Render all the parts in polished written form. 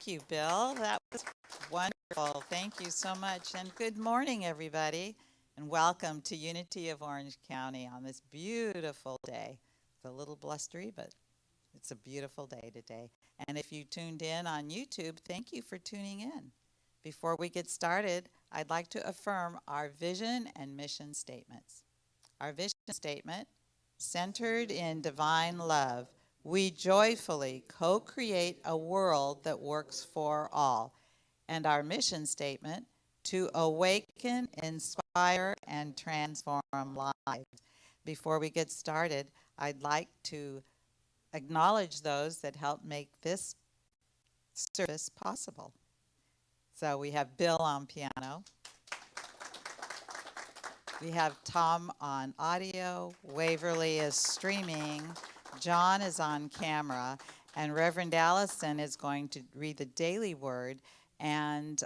Thank you, Bill. That was wonderful. Thank you so much. And good morning, everybody. And welcome to Unity of Orange County on this beautiful day. It's a little blustery, but it's a beautiful day today. And if you tuned in on YouTube, thank you for tuning in. Before we get started, I'd like to affirm our vision and mission statements. Our vision statement, centered in divine love, we joyfully co-create a world that works for all. And our mission statement, to awaken, inspire, and transform lives. Before we get started, I'd like to acknowledge those that helped make this service possible. So we have Bill on piano. We have Tom on audio, Waverly is streaming, John is on camera, and Reverend Allison is going to read the daily word and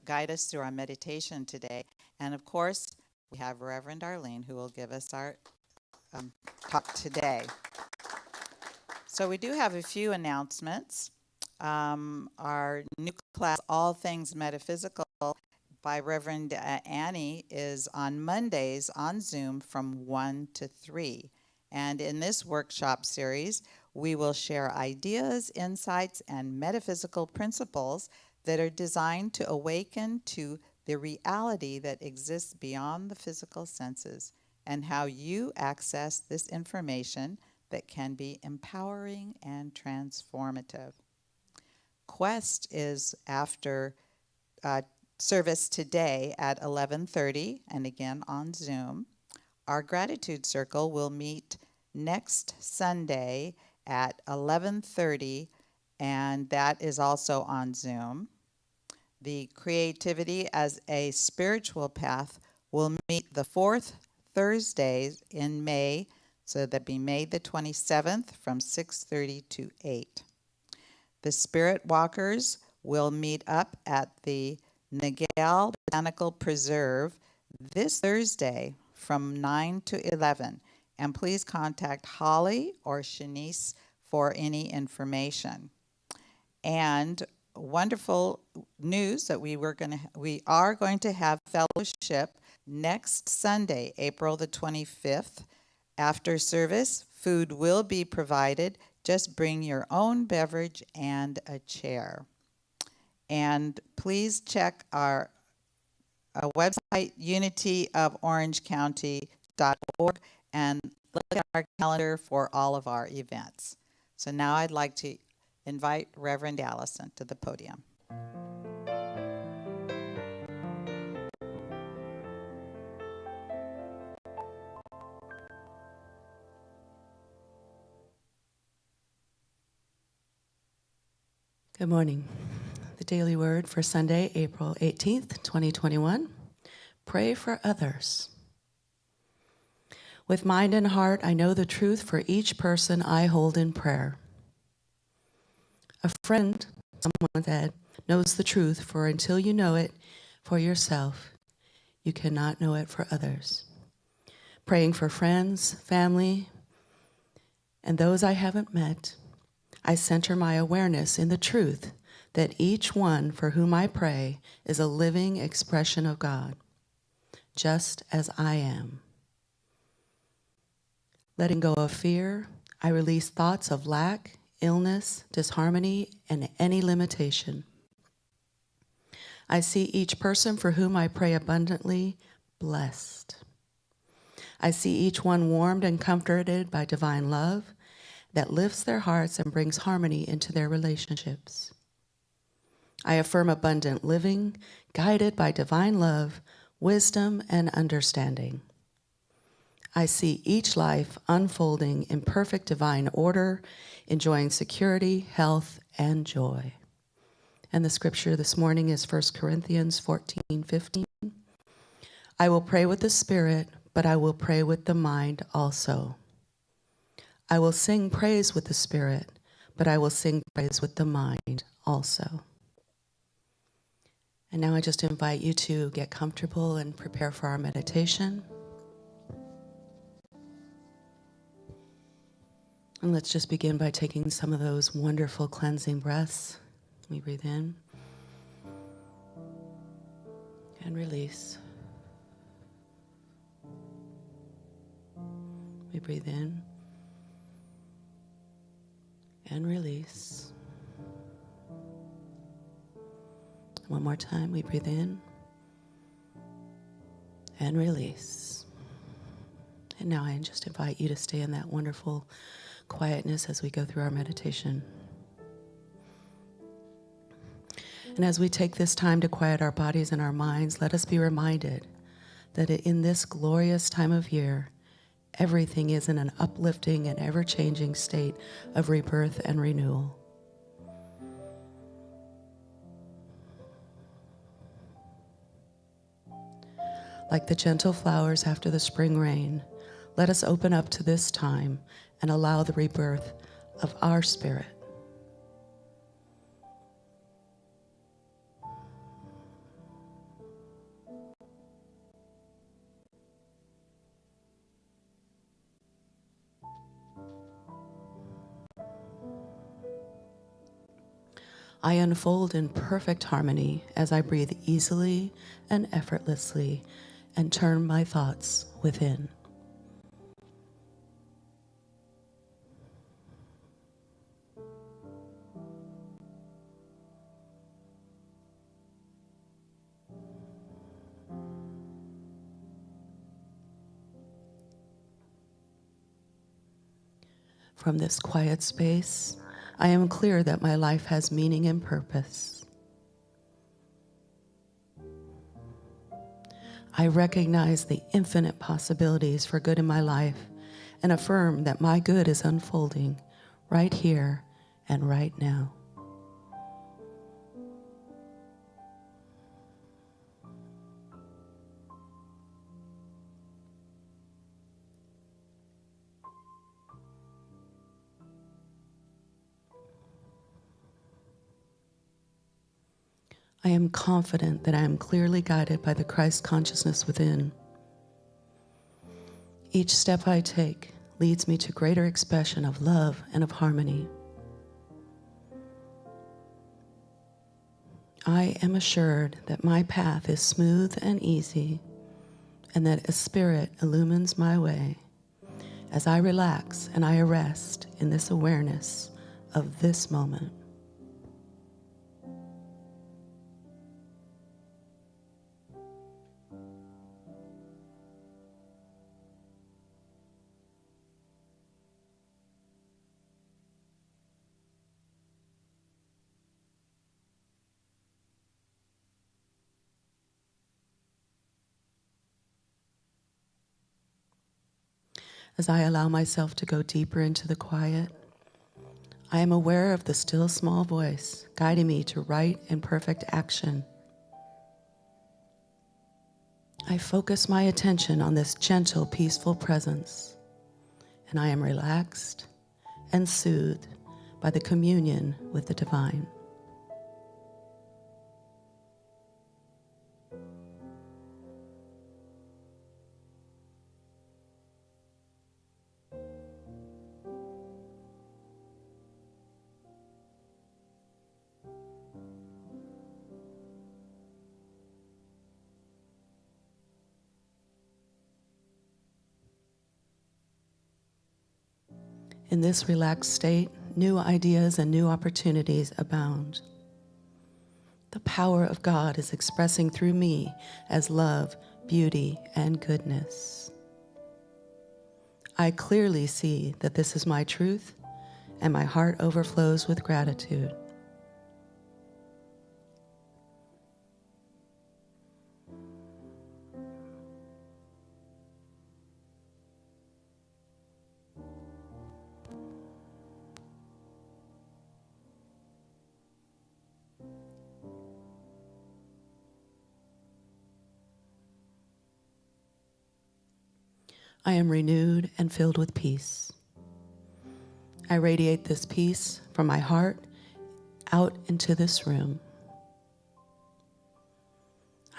guide us through our meditation today. And of course, we have Reverend Arlene who will give us our talk today. So we do have a few announcements. Our new class, All Things Metaphysical, by Reverend Annie is on Mondays on Zoom from 1 to 3. And in this workshop series, we will share ideas, insights, and metaphysical principles that are designed to awaken to the reality that exists beyond the physical senses and how you access this information that can be empowering and transformative. Quest is after service today at 11:30 and again on Zoom. Our gratitude circle will meet next Sunday at 11:30 and that is also on Zoom. The creativity as a spiritual path will meet the fourth Thursdays in May, so that'd be May the 27th from 6:30 to 8. The Spirit Walkers will meet up at the Nagel Botanical Preserve this Thursday from 9 to 11. And please contact Holly or Shanice for any information. And wonderful news that we are going to have fellowship next Sunday, April the 25th. After service, food will be provided. Just bring your own beverage and a chair. And please check our website, unityoforangecounty.org, and look at our calendar for all of our events. So now I'd like to invite Reverend Allison to the podium. Good morning. The daily word for Sunday, April 18th, 2021. Pray for others. With mind and heart, I know the truth for each person I hold in prayer. A friend, someone said, knows the truth, for until you know it for yourself, you cannot know it for others. Praying for friends, family, and those I haven't met, I center my awareness in the truth that each one for whom I pray is a living expression of God, just as I am. Letting go of fear, I release thoughts of lack, illness, disharmony, and any limitation. I see each person for whom I pray abundantly blessed. I see each one warmed and comforted by divine love that lifts their hearts and brings harmony into their relationships. I affirm abundant living, guided by divine love, wisdom, and understanding. I see each life unfolding in perfect divine order, enjoying security, health, and joy. And the scripture this morning is 1 Corinthians 14:15. I will pray with the Spirit, but I will pray with the mind also. I will sing praise with the Spirit, but I will sing praise with the mind also. And now I just invite you to get comfortable and prepare for our meditation. And let's just begin by taking some of those wonderful cleansing breaths We breathe in and release. We breathe in and release. One more time, we breathe in and release. And now I just invite you to stay in that wonderful quietness as we go through our meditation. And as we take this time to quiet our bodies and our minds, let us be reminded that in this glorious time of year, everything is in an uplifting and ever-changing state of rebirth and renewal. Like the gentle flowers after the spring rain, let us open up to this time and allow the rebirth of our spirit. I unfold in perfect harmony as I breathe easily and effortlessly and turn my thoughts within. From this quiet space, I am clear that my life has meaning and purpose. I recognize the infinite possibilities for good in my life and affirm that my good is unfolding right here and right now. I am confident that I am clearly guided by the Christ consciousness within. Each step I take leads me to greater expression of love and of harmony. I am assured that my path is smooth and easy, and that a spirit illumines my way as I relax and I rest in this awareness of this moment. As I allow myself to go deeper into the quiet, I am aware of the still small voice guiding me to right and perfect action. I focus my attention on this gentle, peaceful presence, and I am relaxed and soothed by the communion with the divine. In this relaxed state, new ideas and new opportunities abound. The power of God is expressing through me as love, beauty, and goodness. I clearly see that this is my truth, and my heart overflows with gratitude. I am renewed and filled with peace. I radiate this peace from my heart out into this room.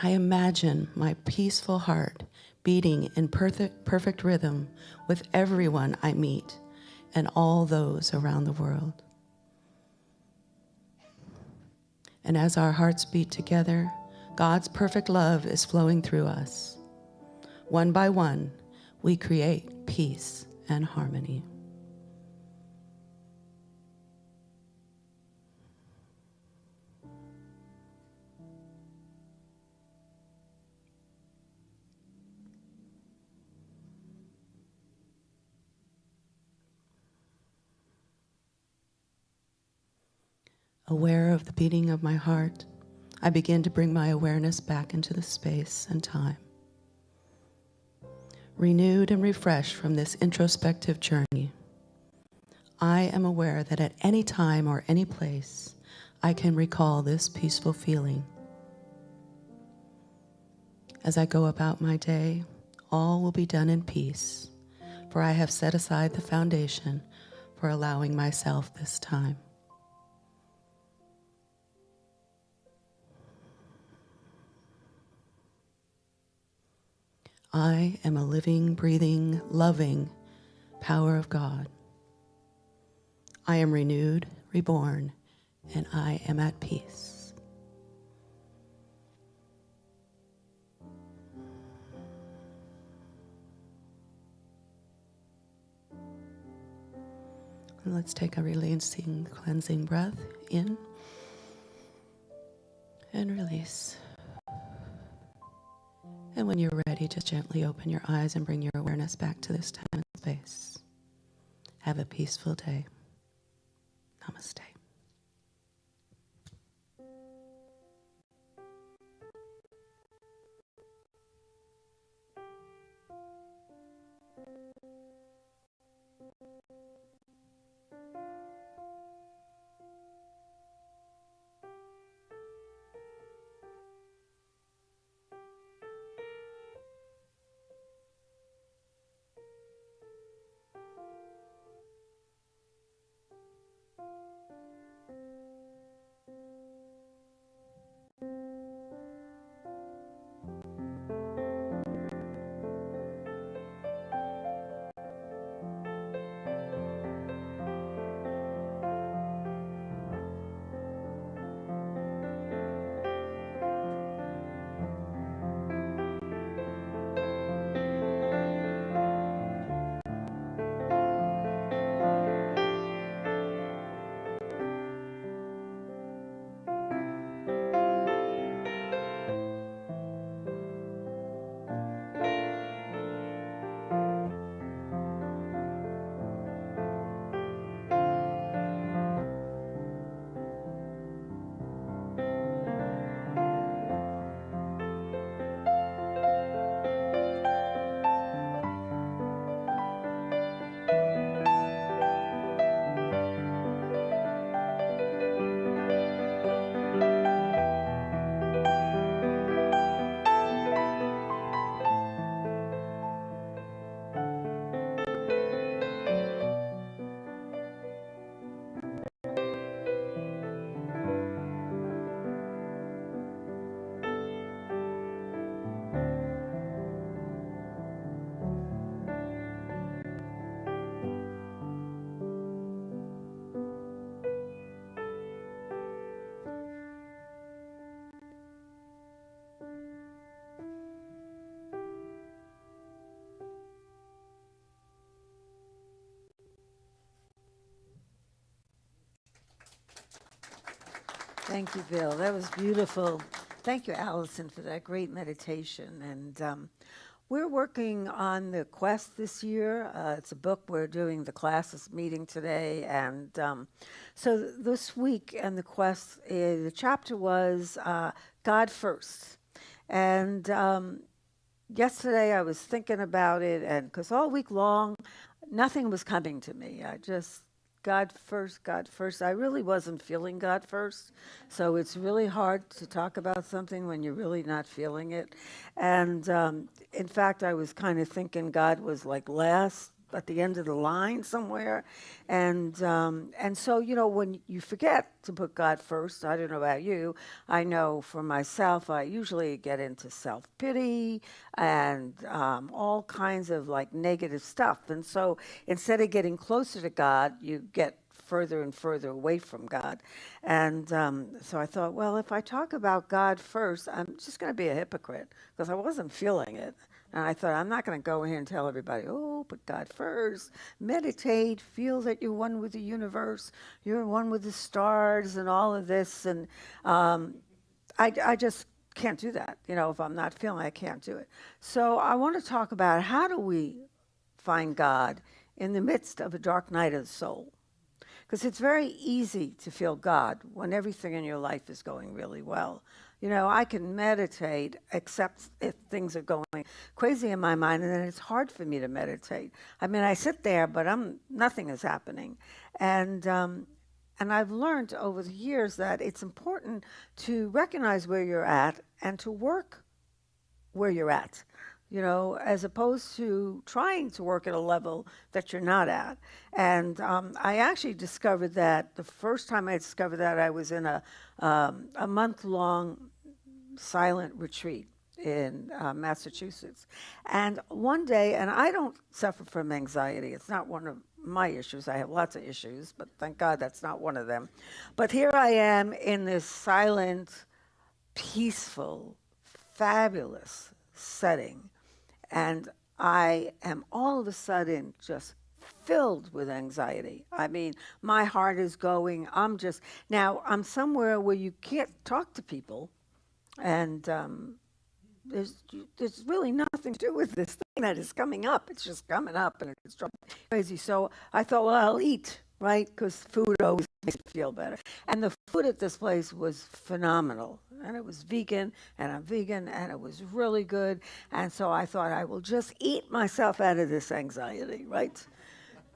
I imagine my peaceful heart beating in perfect rhythm with everyone I meet and all those around the world. And as our hearts beat together, God's perfect love is flowing through us. One by one, we create peace and harmony. Aware of the beating of my heart, I begin to bring my awareness back into the space and time. Renewed and refreshed from this introspective journey, I am aware that at any time or any place, I can recall this peaceful feeling. As I go about my day, all will be done in peace, for I have set aside the foundation for allowing myself this time. I am a living, breathing, loving power of God. I am renewed, reborn, and I am at peace. And let's take a releasing, cleansing breath in and release. And when you're ready, just gently open your eyes and bring your awareness back to this time and space. Have a peaceful day. Namaste. Thank you, Bill. That was beautiful. Thank you, Allison, for that great meditation. And we're working on the quest this year. It's a book we're doing. The class is meeting today. And so this week and the quest, the chapter was God First. And yesterday I was thinking about it, and because all week long, nothing was coming to me. I just, God first, God first. I really wasn't feeling God first. So it's really hard to talk about something when you're really not feeling it. And in fact, I was kind of thinking God was like last at the end of the line somewhere. And so, you know, when you forget to put God first, I don't know about you, I know for myself, I usually get into self-pity and all kinds of like negative stuff. And so instead of getting closer to God, you get further and further away from God. And so I thought, well, if I talk about God first, I'm just going to be a hypocrite because I wasn't feeling it. And I thought, I'm not going to go in here and tell everybody, oh, put God first, meditate, feel that you're one with the universe, you're one with the stars and all of this. And I just can't do that. You know, if I'm not feeling, I can't do it. So I want to talk about how do we find God in the midst of a dark night of the soul. Because it's very easy to feel God when everything in your life is going really well. You know, I can meditate except if things are going crazy in my mind, and then it's hard for me to meditate. I mean, I sit there, but nothing is happening. And I've learned over the years that it's important to recognize where you're at and to work where you're at, you know, as opposed to trying to work at a level that you're not at. And I actually discovered that the first time I discovered that I was in a month-long silent retreat in Massachusetts. And one day, and I don't suffer from anxiety. It's not one of my issues. I have lots of issues, but thank God that's not one of them. But here I am in this silent, peaceful, fabulous setting. And I am all of a sudden just filled with anxiety. I mean, my heart is going. Now I'm somewhere where you can't talk to people. And there's really nothing to do with this thing that is coming up. It's just coming up and it's driving me crazy. So I thought, well, I'll eat, right? Because food always makes me feel better. And the food at this place was phenomenal. And it was vegan, and I'm vegan, and it was really good. And so I thought I will just eat myself out of this anxiety, right?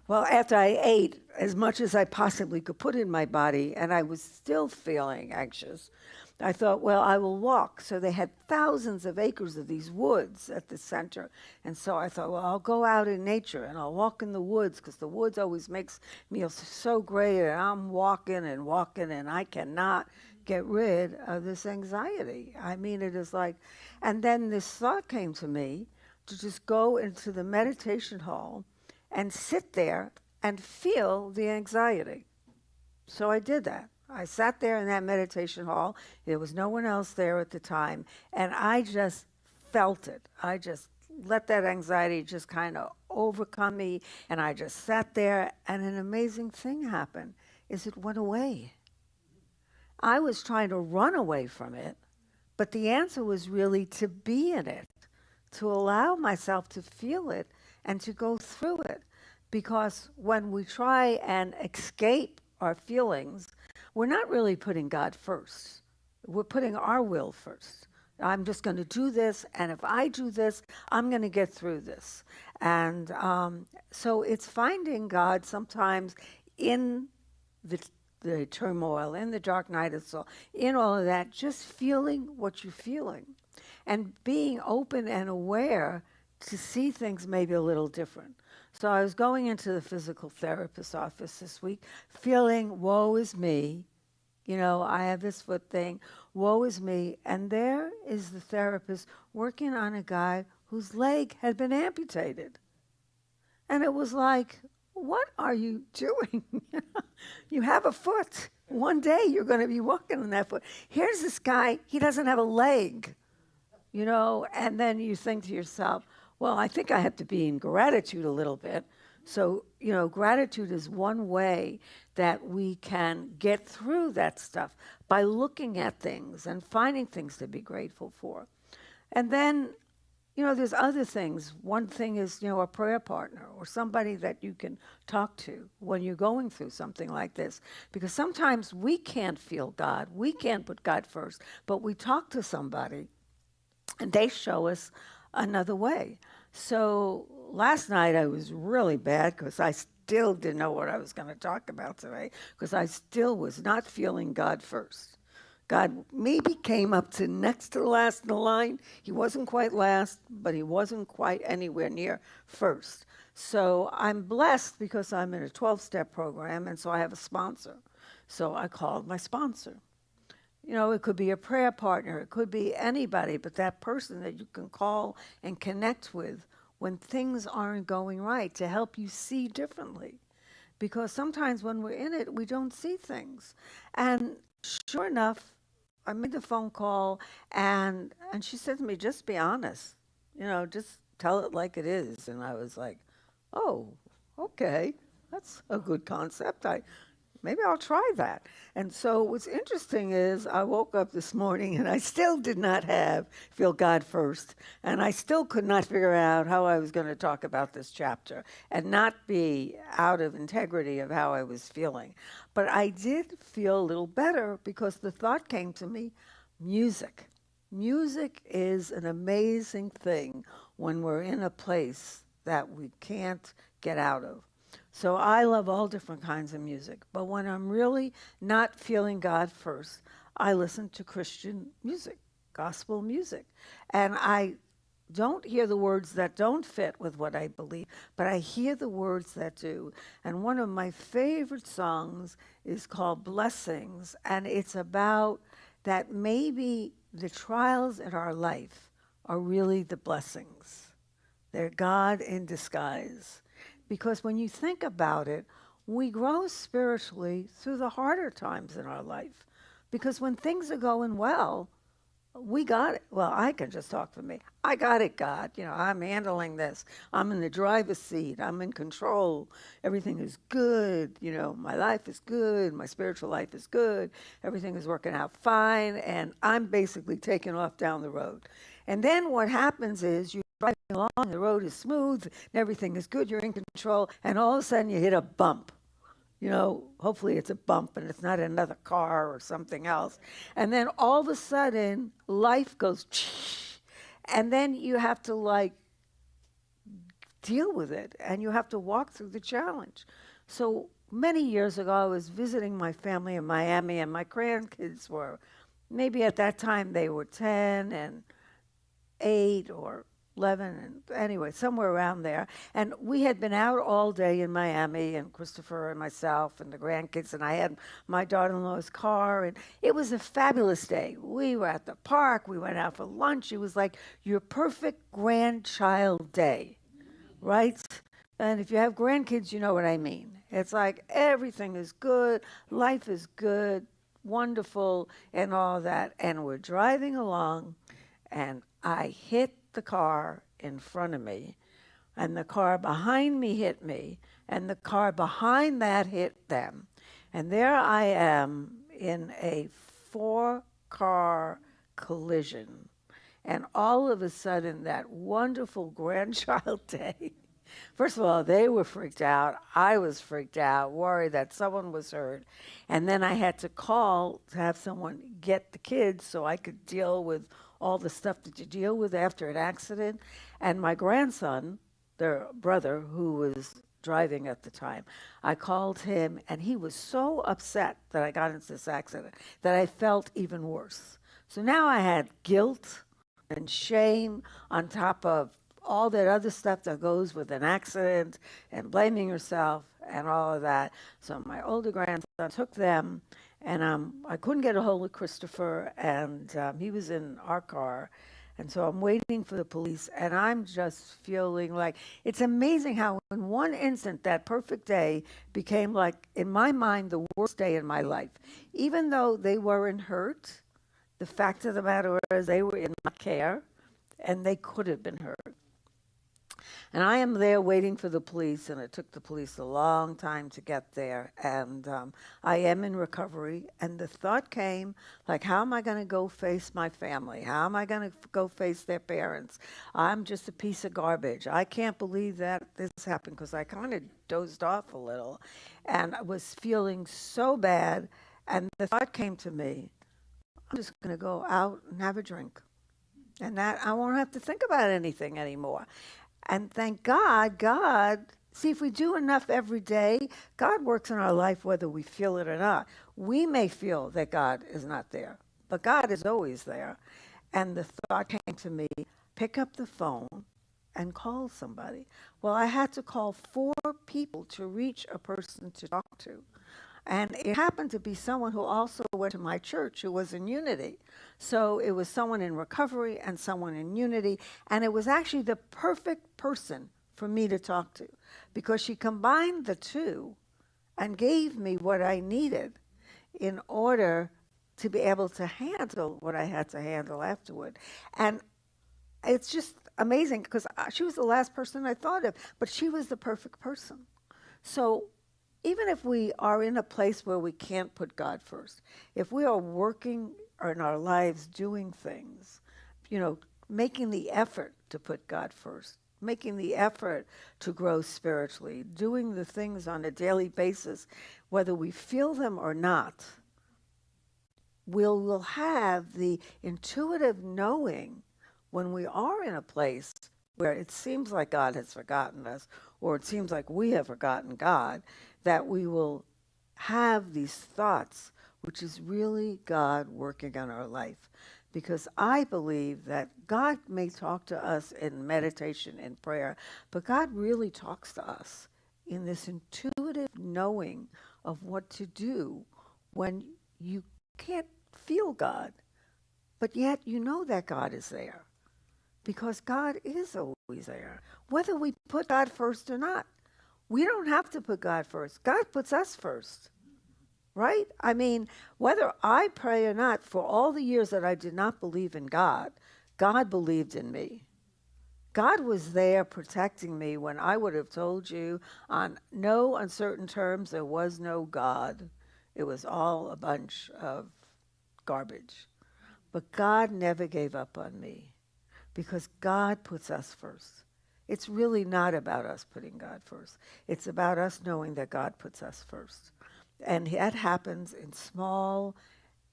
Well, after I ate as much as I possibly could put in my body, and I was still feeling anxious, I thought, well, I will walk. So they had thousands of acres of these woods at the center. And so I thought, well, I'll go out in nature and I'll walk in the woods because the woods always makes me feel so great. And I'm walking and I cannot get rid of this anxiety. I mean, it is like, and then this thought came to me to just go into the meditation hall and sit there and feel the anxiety. So I did that. I sat there in that meditation hall. There was no one else there at the time. And I just felt it. I just let that anxiety just kind of overcome me. And I just sat there, and an amazing thing happened, is it went away. I was trying to run away from it, but the answer was really to be in it, to allow myself to feel it and to go through it. Because when we try and escape our feelings, we're not really putting God first. We're putting our will first. I'm just going to do this, and if I do this, I'm going to get through this. And so it's finding God sometimes in the turmoil, in the dark night of the soul, in all of that, just feeling what you're feeling and being open and aware to see things maybe a little different. So I was going into the physical therapist's office this week, feeling, woe is me. You know, I have this foot thing, woe is me. And there is the therapist working on a guy whose leg had been amputated. And it was like, what are you doing? You have a foot. One day you're going to be walking on that foot. Here's this guy, he doesn't have a leg, you know, and then you think to yourself, well, I think I have to be in gratitude a little bit. So, you know, gratitude is one way that we can get through that stuff by looking at things and finding things to be grateful for. And then, you know, there's other things. One thing is, you know, a prayer partner or somebody that you can talk to when you're going through something like this. Because sometimes we can't feel God. We can't put God first. But we talk to somebody and they show us another way. So last night I was really bad because I still didn't know what I was going to talk about today because I still was not feeling God first. God maybe came up to next to last in the line. He wasn't quite last, but he wasn't quite anywhere near first. So I'm blessed because I'm in a 12-step program, and so I have a sponsor. So I called my sponsor. You know, it could be a prayer partner, it could be anybody, but that person that you can call and connect with when things aren't going right to help you see differently. because sometimes when we're in it, we don't see things. And sure enough, I made the phone call, and she said to me, "Just be honest, just tell it like it is." And I was like, "Oh, okay, that's a good concept. Maybe I'll try that." And so what's interesting is I woke up this morning and I still did not have feel God first. And I still could not figure out how I was going to talk about this chapter and not be out of integrity of how I was feeling. But I did feel a little better because the thought came to me, music. Music is an amazing thing when we're in a place that we can't get out of. So I love all different kinds of music. But when I'm really not feeling God first, I listen to Christian music, gospel music. And I don't hear the words that don't fit with what I believe, but I hear the words that do. And one of my favorite songs is called Blessings. And it's about that maybe the trials in our life are really the blessings. They're God in disguise. Because when you think about it, we grow spiritually through the harder times in our life. Because when things are going well, we got it. Well, I can just talk for me. I got it, God. I'm handling this. I'm in the driver's seat. I'm in control. Everything is good. My life is good. My spiritual life is good. Everything is working out fine. And I'm basically taking off down the road. And then what happens is you're driving along, the road is smooth, and everything is good, you're in control, and all of a sudden you hit a bump. Hopefully it's a bump and it's not another car or something else. And then all of a sudden, life goes, and then you have to deal with it, and you have to walk through the challenge. So many years ago, I was visiting my family in Miami, and my grandkids were, maybe at that time they were 10 and 8 or 11, and anyway, somewhere around there. And we had been out all day in Miami, and Christopher and myself and the grandkids, and I had my daughter-in-law's car, and it was a fabulous day. We were at the park, we went out for lunch. It was like your perfect grandchild day, right? And if you have grandkids, you know what I mean. It's like everything is good, life is good, wonderful, and all that. And we're driving along, and I hit the car in front of me, and the car behind me hit me, and the car behind that hit them. And there I am in a 4-car collision. And all of a sudden, that wonderful grandchild day, first of all, they were freaked out. I was freaked out, worried that someone was hurt. And then I had to call to have someone get the kids so I could deal with all the stuff that you deal with after an accident. And my grandson, their brother, who was driving at the time, I called him, and he was so upset that I got into this accident that I felt even worse. So now I had guilt and shame on top of all that other stuff that goes with an accident and blaming yourself and all of that. So my older grandson took them, and I couldn't get a hold of Christopher, and he was in our car. And so I'm waiting for the police, and I'm just feeling like it's amazing how in one instant that perfect day became, like, in my mind, the worst day in my life. Even though they weren't hurt, the fact of the matter is they were in my care, and they could have been hurt. And I am there waiting for the police, and it took the police a long time to get there. And I am in recovery. And the thought came, like, how am I going to go face my family? How am I going to go face their parents? I'm just a piece of garbage. I can't believe that this happened, because I kind of dozed off a little. And I was feeling so bad. And the thought came to me, I'm just going to go out and have a drink. And that I won't have to think about anything anymore. And thank God, see, if we do enough every day, God works in our life whether we feel it or not. We may feel that God is not there, but God is always there. And the thought came to me, pick up the phone and call somebody. Well, I had to call 4 people to reach a person to talk to. And it happened to be someone who also went to my church, who was in Unity. So it was someone in recovery and someone in Unity. And it was actually the perfect person for me to talk to, because she combined the two and gave me what I needed in order to be able to handle what I had to handle afterward. And it's just amazing because she was the last person I thought of, but she was the perfect person. So even if we are in a place where we can't put God first, if we are working in our lives doing things, making the effort to put God first, making the effort to grow spiritually, doing the things on a daily basis, whether we feel them or not, we'll have the intuitive knowing when we are in a place where it seems like God has forgotten us, or it seems like we have forgotten God, that we will have these thoughts, which is really God working on our life. Because I believe that God may talk to us in meditation and prayer, but God really talks to us in this intuitive knowing of what to do when you can't feel God, but yet you know that God is there because God is always there, whether we put God first or not. We don't have to put God first. God puts us first, right? I mean, whether I pray or not, for all the years that I did not believe in God, God believed in me. God was there protecting me when I would have told you on no uncertain terms there was no God. It was all a bunch of garbage. But God never gave up on me because God puts us first. It's really not about us putting God first. It's about us knowing that God puts us first. And that happens in small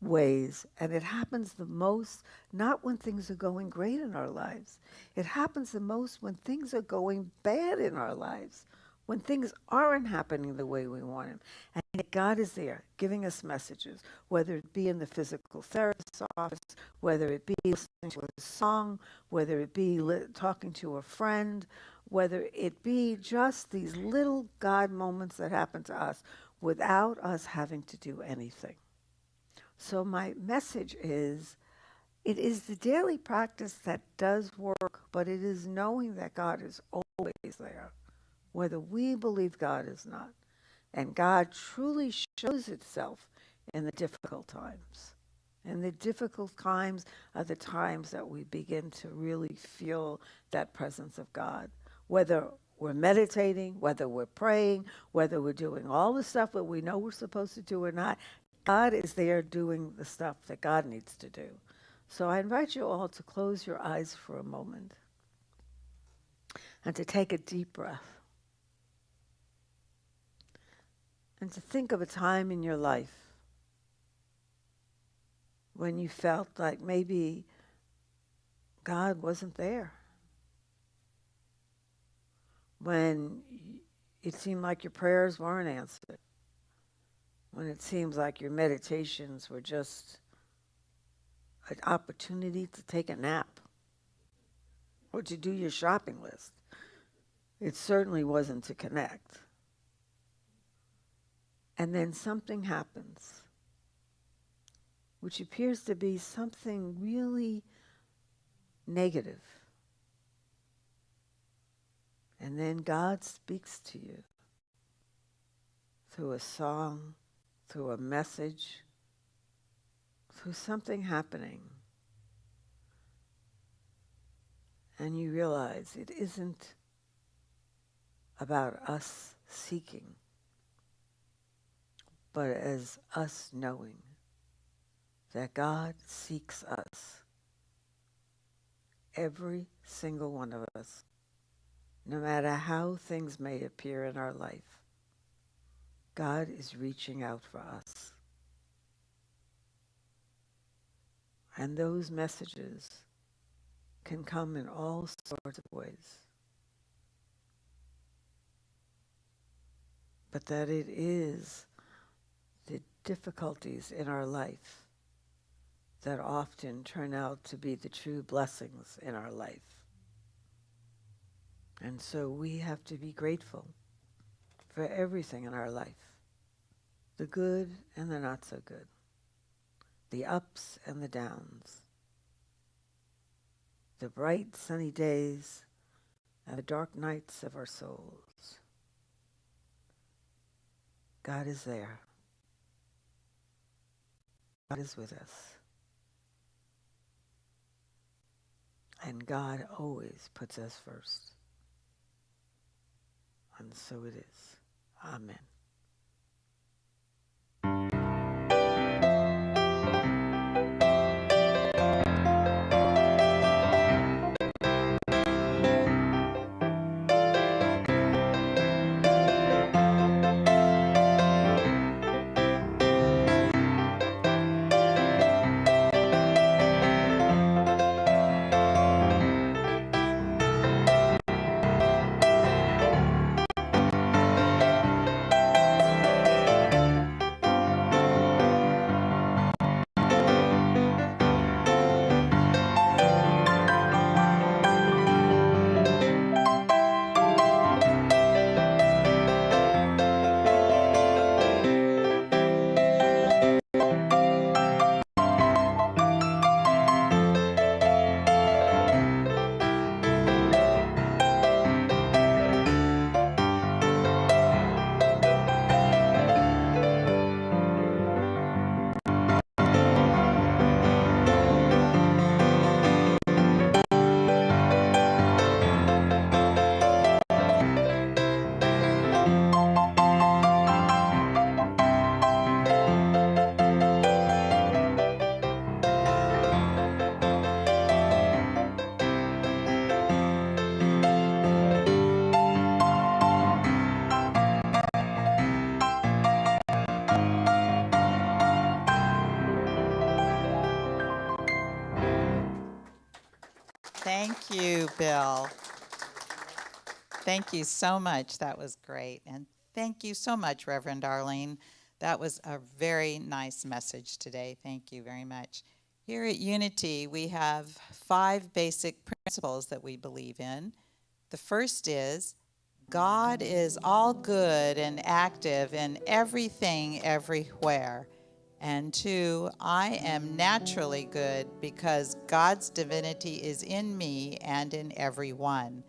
ways. And it happens the most not when things are going great in our lives. It happens the most when things are going bad in our lives, when things aren't happening the way we want them. And yet God is there giving us messages, whether it be in the physical therapist's office, whether it be listening to a song, whether it be talking to a friend, whether it be just these little God moments that happen to us without us having to do anything. So my message is, it is the daily practice that does work, but it is knowing that God is always there, whether we believe God is not. And God truly shows itself in the difficult times. And the difficult times are the times that we begin to really feel that presence of God, whether we're meditating, whether we're praying, whether we're doing all the stuff that we know we're supposed to do or not. God is there doing the stuff that God needs to do. So I invite you all to close your eyes for a moment and to take a deep breath and to think of a time in your life when you felt like maybe God wasn't there, when it seemed like your prayers weren't answered, when it seems like your meditations were just an opportunity to take a nap or to do your shopping list. It certainly wasn't to connect. And then something happens, which appears to be something really negative. And then God speaks to you through a song, through a message, through something happening. And you realize it isn't about us seeking, but as us knowing that God seeks us, every single one of us, no matter how things may appear in our life. God is reaching out for us. And those messages can come in all sorts of ways. But that it is the difficulties in our life that often turn out to be the true blessings in our life. And so we have to be grateful for everything in our life, the good and the not so good, the ups and the downs, the bright sunny days and the dark nights of our souls. God is there. God is with us. And God always puts us first. And so it is. Amen. Thank you, Bill. Thank you so much. That was great. And thank you so much, Reverend Arlene. That was a very nice message today. Thank you very much. Here at Unity, we have 5 basic principles that we believe in. The first is God is all good and active in everything, everywhere. And 2, I am naturally good because God's divinity is in me and in everyone.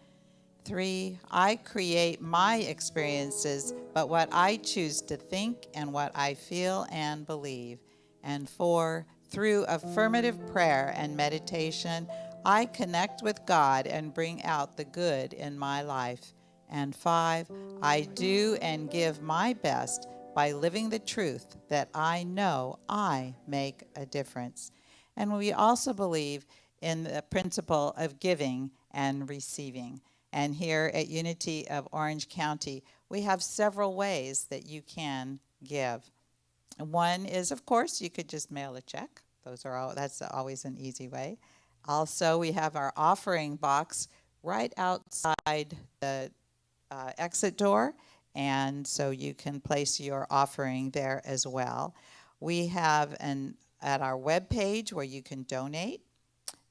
3, I create my experiences, but what I choose to think and what I feel and believe. And 4, through affirmative prayer and meditation, I connect with God and bring out the good in my life. And 5, I do and give my best by living the truth that I know I make a difference. And we also believe in the principle of giving and receiving. And here at Unity of Orange County, we have several ways that you can give. One is, of course, you could just mail a check. That's always an easy way. Also, we have our offering box right outside the exit door, and so you can place your offering there as well. We have at our webpage where you can donate.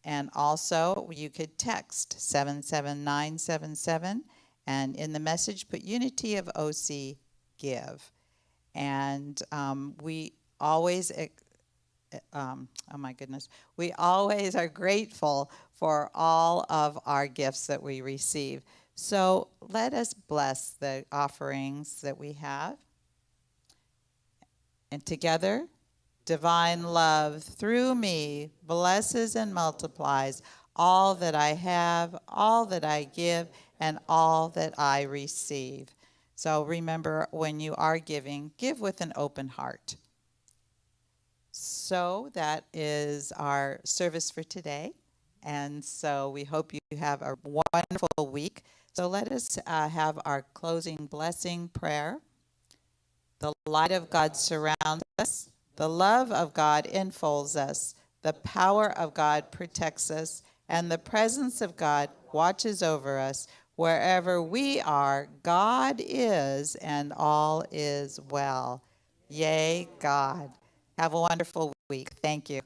And also, you could text 77977, and in the message, put Unity of OC Give. And we always, oh my goodness, we always are grateful for all of our gifts that we receive. So let us bless the offerings that we have. And together, divine love through me blesses and multiplies all that I have, all that I give, and all that I receive. So remember, when you are giving, give with an open heart. So that is our service for today. And so we hope you have a wonderful week. So let us have our closing blessing prayer. The light of God surrounds us. The love of God enfolds us. The power of God protects us. And the presence of God watches over us. Wherever we are, God is, and all is well. Yea, God. Have a wonderful week. Thank you.